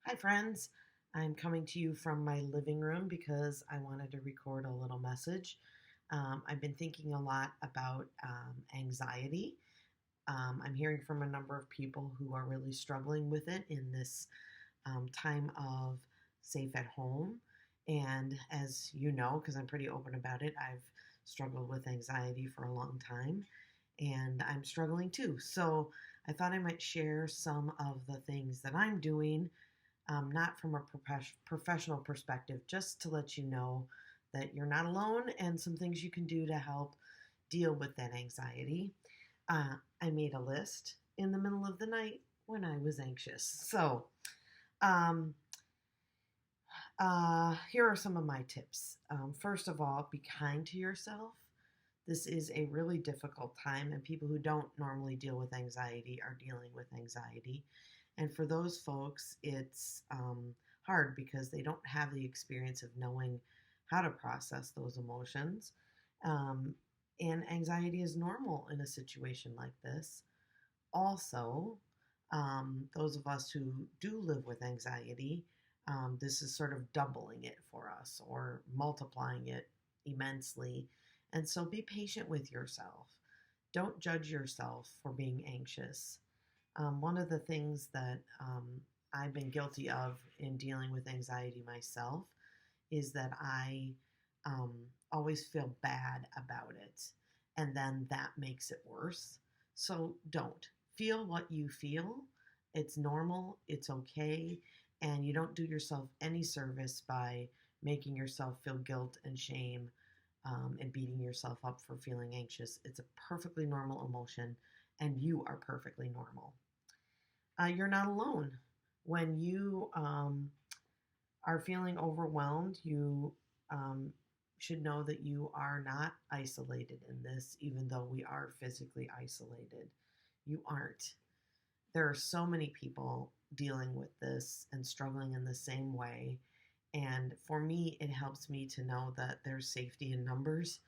Hi, friends. I'm coming to you from my living room because I wanted to record a little message. I've been thinking a lot about anxiety. I'm hearing from a number of people who are really struggling with it in this time of safe at home. And as you know, because I'm pretty open about it, I've struggled with anxiety for a long time and I'm struggling too. So I thought I might share some of the things that I'm doing, not from a professional perspective, just to let you know that you're not alone and some things you can do to help deal with that anxiety. I made a list in the middle of the night when I was anxious. So, um, here are some of my tips. First of all, be kind to yourself. This is a really difficult time, and people who don't normally deal with anxiety are dealing with anxiety. And for those folks, it's hard because they don't have the experience of knowing how to process those emotions. Um, and anxiety is normal in a situation like this. Also, those of us who do live with anxiety, this is sort of doubling it for us or multiplying it immensely. And so be patient with yourself. Don't judge yourself for being anxious. One of the things that I've been guilty of in dealing with anxiety myself is that I always feel bad about it. And then that makes it worse. So don't. Feel what you feel. It's normal, it's okay, and you don't do yourself any service by making yourself feel guilt and shame and beating yourself up for feeling anxious. It's a perfectly normal emotion, and you are perfectly normal. You're not alone. When you are feeling overwhelmed, you um, should know that you are not isolated in this, even though we are physically isolated. You aren't. There are so many people dealing with this and struggling in the same way. And for me, it helps me to know that there's safety in numbers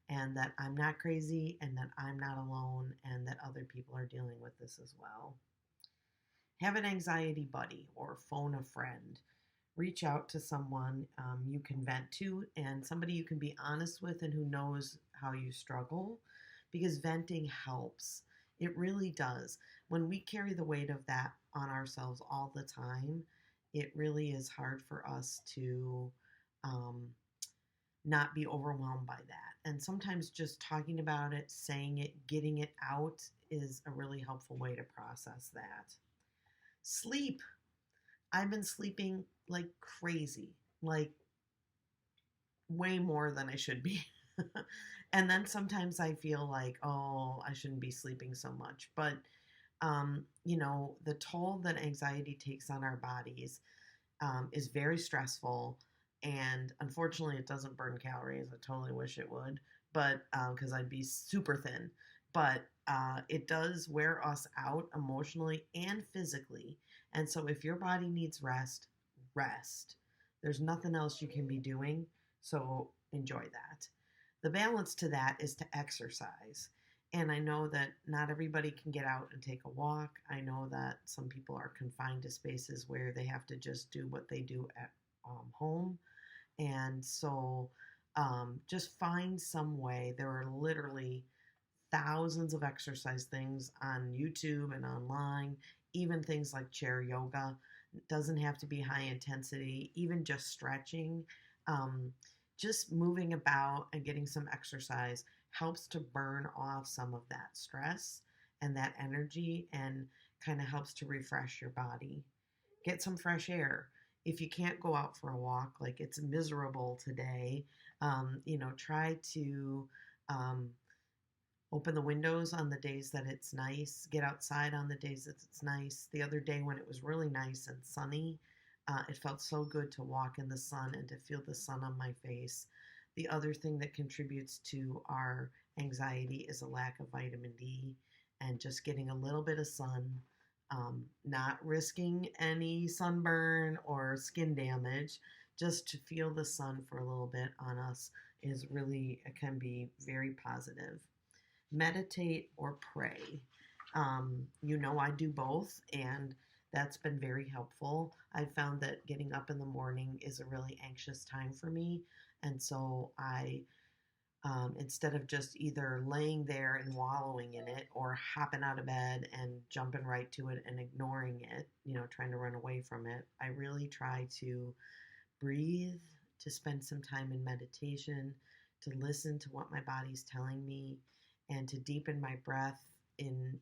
and that I'm not crazy and that I'm not alone and that other people are dealing with this as well. Have an anxiety buddy or phone a friend. Reach out to someone you can vent to and somebody you can be honest with and who knows how you struggle because venting helps. It really does. When we carry the weight of that on ourselves all the time, it really is hard for us to um, not be overwhelmed by that. And sometimes just talking about it, saying it, getting it out is a really helpful way to process that. Sleep. I've been sleeping like crazy, like way more than I should be. And then sometimes I feel like, oh, I shouldn't be sleeping so much. But, the toll that anxiety takes on our bodies is very stressful. And unfortunately, it doesn't burn calories. I totally wish it would, but because I'd be super thin. But it does wear us out emotionally and physically. And so if your body needs rest, rest. There's nothing else you can be doing. So enjoy that. The balance to that is to exercise. And I know that not everybody can get out and take a walk. I know that some people are confined to spaces where they have to just do what they do at home. And so just find some way. There are literally thousands of exercise things on YouTube and online, even things like chair yoga. It doesn't have to be high intensity, even just stretching. Um, just moving about and getting some exercise helps to burn off some of that stress and that energy and kind of helps to refresh your body. Get some fresh air. If you can't go out for a walk, like it's miserable today, try to um, open the windows on the days that it's nice, get outside on the days that it's nice. The other day when it was really nice and sunny, it felt so good to walk in the sun and to feel the sun on my face. The other thing that contributes to our anxiety is a lack of vitamin D and just getting a little bit of sun, not risking any sunburn or skin damage. Just to feel the sun for a little bit on us is really, it can be very positive. Meditate or pray. I do both, and That's been very helpful. I found that getting up in the morning is a really anxious time for me. And so instead of just either laying there and wallowing in it or hopping out of bed and jumping right to it and ignoring it, trying to run away from it, I really try to breathe, to spend some time in meditation, to listen to what my body's telling me, and to deepen my breath in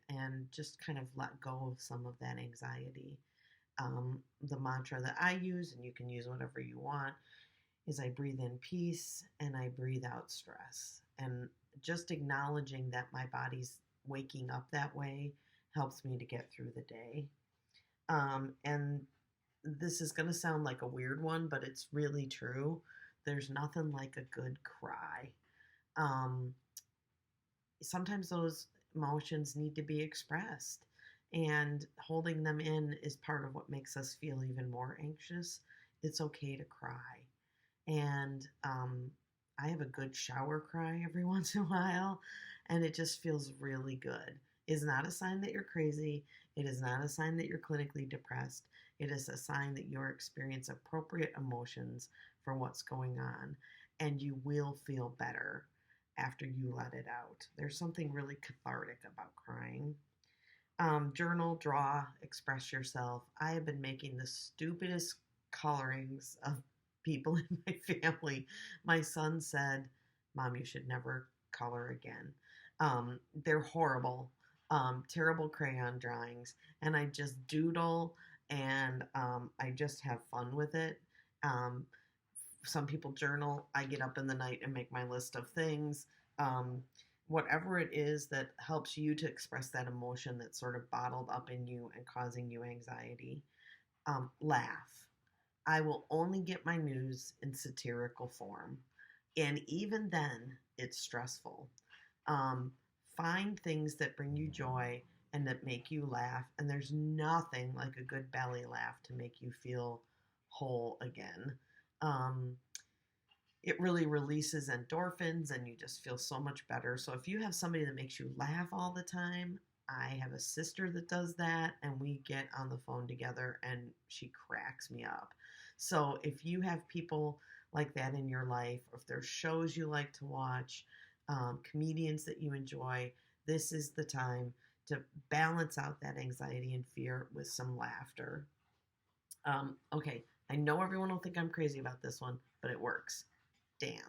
and just kind of let go of some of that anxiety. The mantra that I use, and you can use whatever you want, is I breathe in peace and I breathe out stress. And just acknowledging that my body's waking up that way helps me to get through the day. And this is going to sound like a weird one, but it's really true. There's nothing like a good cry. Um, Sometimes those emotions need to be expressed, and holding them in is part of what makes us feel even more anxious. It's okay to cry. And I have a good shower cry every once in a while, and it just feels really good. It's not a sign that you're crazy. It is not a sign that you're clinically depressed. It is a sign that you're experiencing appropriate emotions for what's going on, and you will feel better after you let it out. There's something really cathartic about crying. Journal, draw, express yourself. I have been making the stupidest colorings of people in my family. My son said, "Mom, you should never color again." They're horrible, terrible crayon drawings. And I just doodle and I just have fun with it. Um, some people journal. I get up in the night and make my list of things. Um, Whatever it is that helps you to express that emotion that's sort of bottled up in you and causing you anxiety. Laugh. I will only get my news in satirical form. And even then, it's stressful. Um, Find things that bring you joy and that make you laugh. And there's nothing like a good belly laugh to make you feel whole again. Um, it really releases endorphins and you just feel so much better. So if you have somebody that makes you laugh all the time, I have a sister that does that, and we get on the phone together and she cracks me up. So if you have people like that in your life, or if there's shows you like to watch, comedians that you enjoy, this is the time to balance out that anxiety and fear with some laughter. Okay, I know everyone will think I'm crazy about this one, but it works. Dance.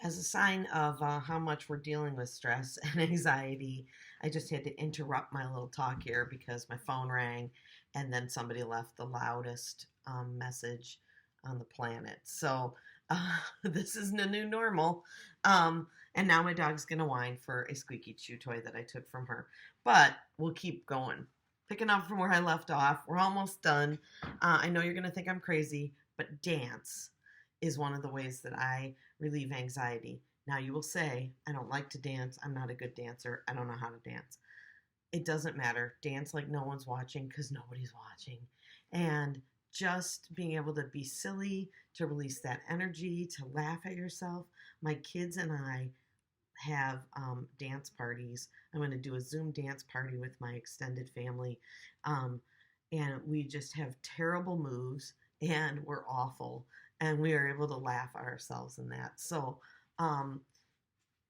As a sign of how much we're dealing with stress and anxiety, I just had to interrupt my little talk here because my phone rang and then somebody left the loudest message on the planet. So this is the new normal. And now my dog's going to whine for a squeaky chew toy that I took from her. But we'll keep going. Picking up from where I left off, we're almost done. I know you're going to think I'm crazy, but dance is one of the ways that I relieve anxiety. Now, you will say, I don't like to dance. I'm not a good dancer. I don't know how to dance. It doesn't matter. Dance like no one's watching because nobody's watching. And just being able to be silly, to release that energy, to laugh at yourself. My kids and I have dance parties. I'm going to do a Zoom dance party with my extended family. And we just have terrible moves and we're awful. And we are able to laugh at ourselves in that. So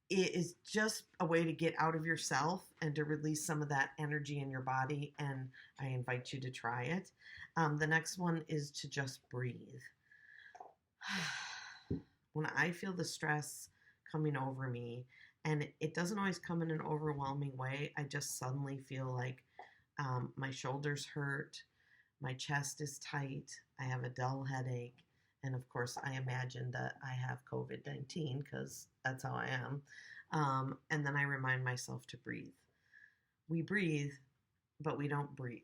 it is just a way to get out of yourself and to release some of that energy in your body. And I invite you to try it. The next one is to just breathe. When I feel the stress coming over me, and it doesn't always come in an overwhelming way, I just suddenly feel like my shoulders hurt, my chest is tight, I have a dull headache, and of course, I imagine that I have COVID-19 because that's how I am. And then I remind myself to breathe. We breathe, but we don't breathe.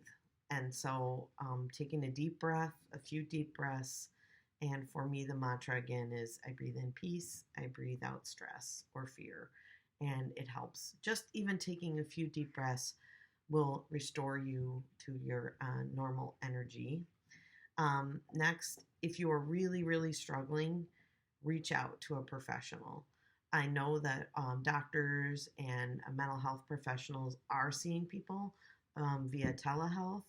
And so taking a deep breath, a few deep breaths, and for me, the mantra again is I breathe in peace, I breathe out stress or fear, and it helps. Just even taking a few deep breaths will restore you to your normal energy. Next, if you are really, really struggling, reach out to a professional. I know that doctors and mental health professionals are seeing people via telehealth,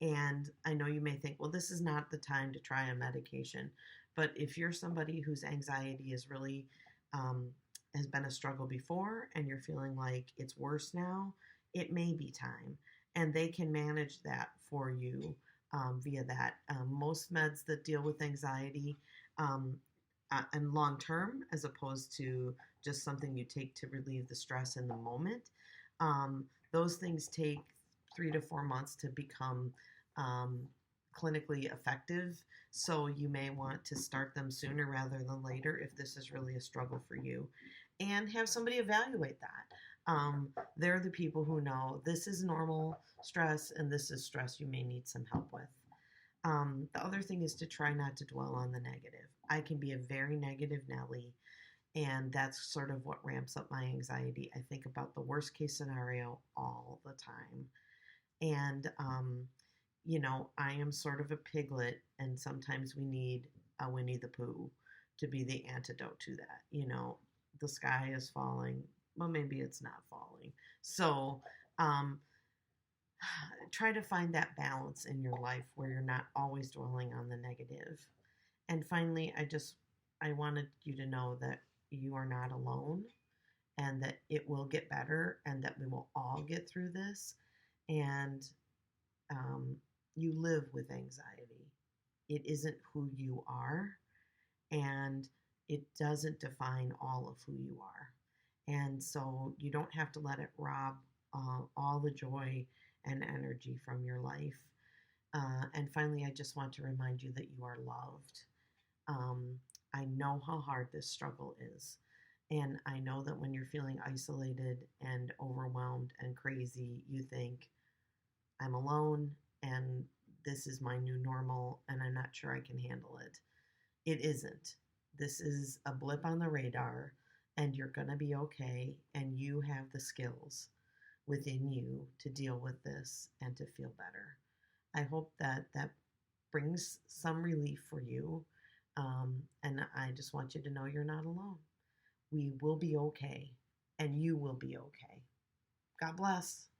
And I know you may think, well, this is not the time to try a medication. But if you're somebody whose anxiety is really um, has been a struggle before and you're feeling like it's worse now, it may be time. And they can manage that for you via that. Most meds that deal with anxiety um, and long term, as opposed to just something you take to relieve the stress in the moment, those things take 3 to 4 months to become um, clinically effective. So you may want to start them sooner rather than later if this is really a struggle for you, and have somebody evaluate that. They're the people who know this is normal stress and this is stress you may need some help with. The other thing is to try not to dwell on the negative. I can be a very negative Nelly, and that's sort of what ramps up my anxiety. I think about the worst case scenario all the time. And, I am sort of a piglet, and sometimes we need a Winnie the Pooh to be the antidote to that. The sky is falling, well, maybe it's not falling. So, um, try to find that balance in your life where you're not always dwelling on the negative. And finally, I wanted you to know that you are not alone and that it will get better and that we will all get through this. And um, you live with anxiety. It isn't who you are, and it doesn't define all of who you are. And so you don't have to let it rob all the joy and energy from your life. And finally, I just want to remind you that you are loved. Um, I know how hard this struggle is. And I know that when you're feeling isolated and overwhelmed and crazy, you think, I'm alone and this is my new normal and I'm not sure I can handle it. It isn't. This is a blip on the radar and you're going to be okay, and you have the skills within you to deal with this and to feel better. I hope that that brings some relief for you. And I just want you to know you're not alone. We will be okay, and you will be okay. God bless.